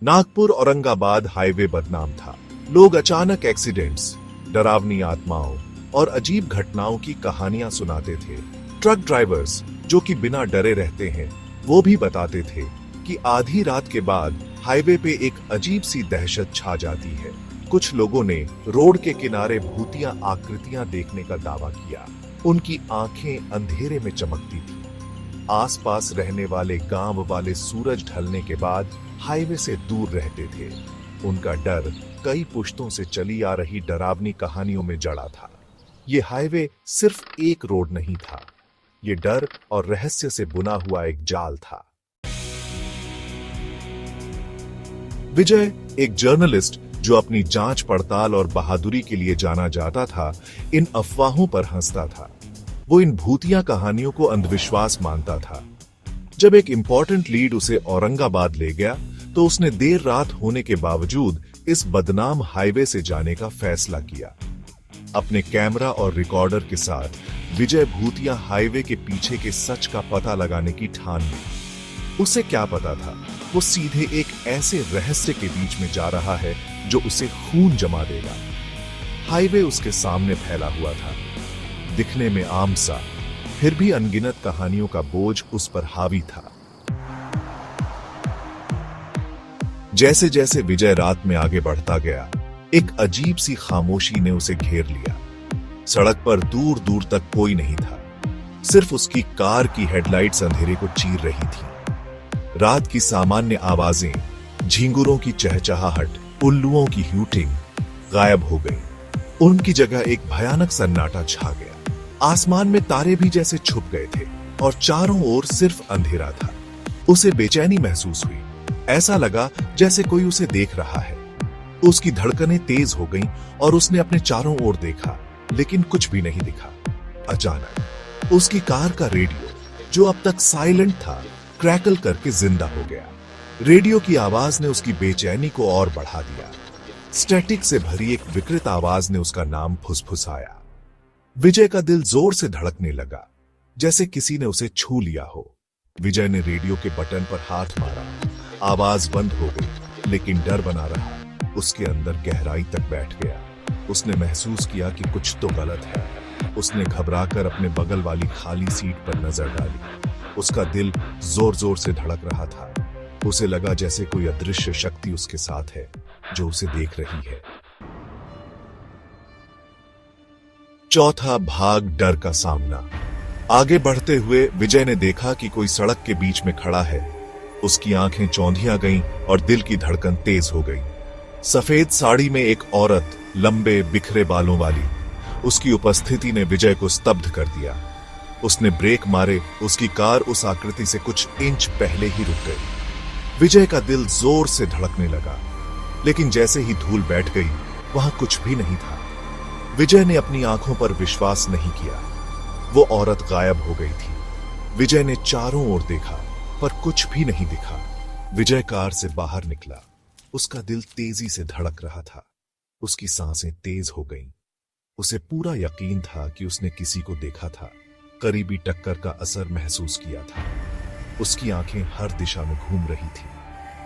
Nagpur Aurangabad highway बदनाम था। लोग अचानक एक्सीडेंट्स, डरावनी आत्माओं और अजीब घटनाओं की कहानियां सुनाते थे। ट्रक ड्राइवर्स जो कि बिना डरे रहते हैं, वो भी बताते थे कि आधी रात के बाद हाईवे पे एक अजीब सी दहशत छा जाती है। कुछ लोगों ने रोड के किनारे भूतिया आकृतियां देखने का दावा किया। उनकी आंखें अंधेरे में चमकती थी। आसपास रहने वाले गांव वाले सूरज ढलने के बाद हाईवे से दूर रहते थे। उनका डर कई पुश्तों से चली आ रही डरावनी कहानियों में जड़ा था। ये हाईवे सिर्फ एक रोड नहीं था, ये डर और रहस्य से बुना हुआ एक जाल था। विजय, एक जर्नलिस्ट जो अपनी जांच पड़ताल और बहादुरी के लिए जाना जाता था, इन अफवाहों पर हंसता था। वो इन भूतिया कहानियों को अंधविश्वास मानता था। जब एक इंपॉर्टेंट लीड उसे औरंगाबाद ले गया, तो उसने देर रात होने के बावजूद इस बदनाम हाईवे से जाने का फैसला किया। अपने कैमरा और रिकॉर्डर के साथ विजय भूतिया हाईवे के पीछे के सच का पता लगाने की ठान ली। उसे क्या पता था, वो सीधे एक ऐसे रहस्य के बीच में जा रहा है जो उसे खून जमा देगा। हाईवे उसके सामने फैला हुआ था, दिखने में आम सा, फिर भी अनगिनत कहानियों का बोझ उस पर हावी था। जैसे जैसे विजय रात में आगे बढ़ता गया, एक अजीब सी खामोशी ने उसे घेर लिया। सड़क पर दूर दूर तक कोई नहीं था, सिर्फ उसकी कार की हेडलाइट्स अंधेरे को चीर रही थी। रात की सामान्य आवाजें, झींगुरों की चहचहाहट, उल्लुओं की हूटिंग गायब हो गई। उनकी जगह एक भयानक सन्नाटा छा गया। आसमान में तारे भी जैसे छुप गए थे और चारों ओर सिर्फ अंधेरा था। उसे बेचैनी महसूस हुई। ऐसा लगा जैसे कोई उसे देख रहा है। उसकी धड़कनें तेज हो गईं और उसने अपने चारों ओर देखा, लेकिन कुछ भी नहीं दिखा। अचानक उसकी कार का रेडियो, जो अब तक साइलेंट था, क्रैकल करके जिंदा हो गया। रेडियो की आवाज ने उसकी बेचैनी को और बढ़ा दिया। स्टैटिक से भरी एक विकृत आवाज ने उसका नाम फुसफुसाया। विजय का दिल जोर से धड़कने लगा, जैसे किसी ने उसे छू लिया हो। विजय ने रेडियो के बटन पर हाथ मारा। आवाज बंद हो गई, लेकिन डर बना रहा। उसके अंदर गहराई तक बैठ गया। उसने महसूस किया कि कुछ तो गलत है। उसने घबराकर अपने बगल वाली खाली सीट पर नजर डाली। उसका दिल जोर जोर से धड़क रहा था। उसे लगा जैसे कोई अदृश्य शक्ति उसके साथ है, जो उसे देख रही है। चौथा भाग, डर का सामना। आगे बढ़ते हुए विजय ने देखा कि कोई सड़क के बीच में खड़ा है। उसकी आंखें चौंधिया गईं और दिल की धड़कन तेज हो गई। सफेद साड़ी में एक औरत, लंबे बिखरे बालों वाली। उसकी उपस्थिति ने विजय को स्तब्ध कर दिया। उसने ब्रेक मारे। उसकी कार उस आकृति से कुछ इंच पहले ही रुक गई। विजय का दिल जोर से धड़कने लगा, लेकिन जैसे ही धूल बैठ गई, वहां कुछ भी नहीं था। विजय ने अपनी आंखों पर विश्वास नहीं किया। वो औरत गायब हो गई थी। विजय ने चारों ओर देखा, पर कुछ भी नहीं दिखा। विजय कार से बाहर निकला। उसका दिल तेजी से धड़क रहा था। उसकी सांसें तेज हो गईं। उसे पूरा यकीन था कि उसने किसी को देखा था, करीबी टक्कर का असर महसूस किया था। उसकी आंखें हर दिशा में घूम रही थी।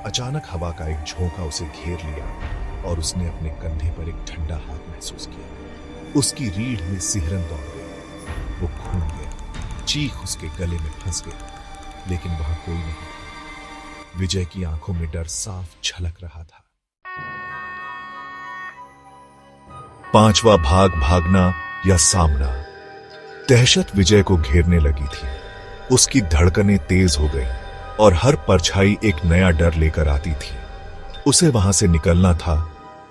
अचानक हवा का एक झोंका उसे घेर लिया और उसने अपने कंधे पर एक ठंडा हाथ महसूस किया। उसकी रीढ़ में सिहरन दौड़ गई। वो घूम गया। चीख उसके गले में फंस गई, लेकिन वहां कोई नहीं था। विजय की आंखों में डर साफ झलक रहा था। पांचवा भाग, भागना या सामना। दहशत विजय को घेरने लगी थी। उसकी धड़कनें तेज हो गईं और हर परछाई एक नया डर लेकर आती थी। उसे वहां से निकलना था।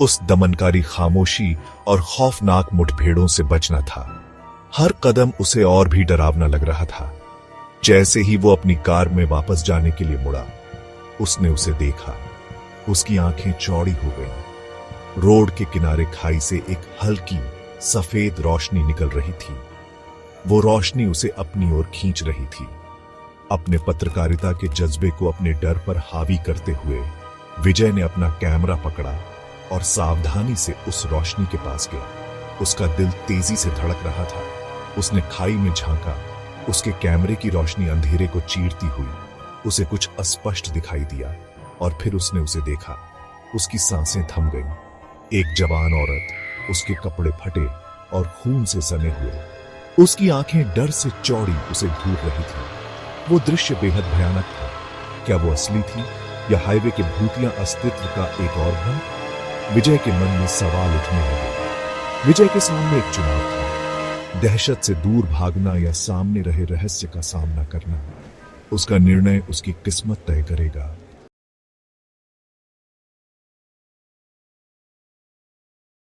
उस दमनकारी खामोशी और खौफनाक मुठभेड़ों से बचना था। हर कदम उसे और भी डरावना लग रहा था। जैसे ही वो अपनी कार में वापस जाने के लिए मुड़ा, उसने उसे देखा। उसकी आंखें चौड़ी हो गईं। रोड के किनारे खाई से एक हल्की सफेद रोशनी निकल रही थी। वो रोशनी उसे अपनी ओर खींच रही थी। अपने पत्रकारिता के जज्बे को अपने डर पर हावी करते हुए विजय ने अपना कैमरा पकड़ा और सावधानी से उस रोशनी के पास गया। उसका दिल तेजी से धड़क रहा था। उसने खाई में झांका। उसके कैमरे की रोशनी अंधेरे को चीरती हुई उसे कुछ अस्पष्ट दिखाई दिया। और फिर उसने उसे देखा। उसकी सांसें थम गईं। एक जवान औरत, उसके कपड़े फटे और खून से सने हुए। उसकी आंखें डर से चौड़ी उसे घूर रही थी। वो दृश्य बेहद भयानक था। क्या वो असली थी या हाईवे के भूतिया अस्तित्व का एक और भ्रम? विजय के मन में सवाल उठने लगे। विजय के सामने एक चुनाव था, दहशत से दूर भागना या सामने रहे रहस्य का सामना करना। उसका निर्णय उसकी किस्मत तय करेगा।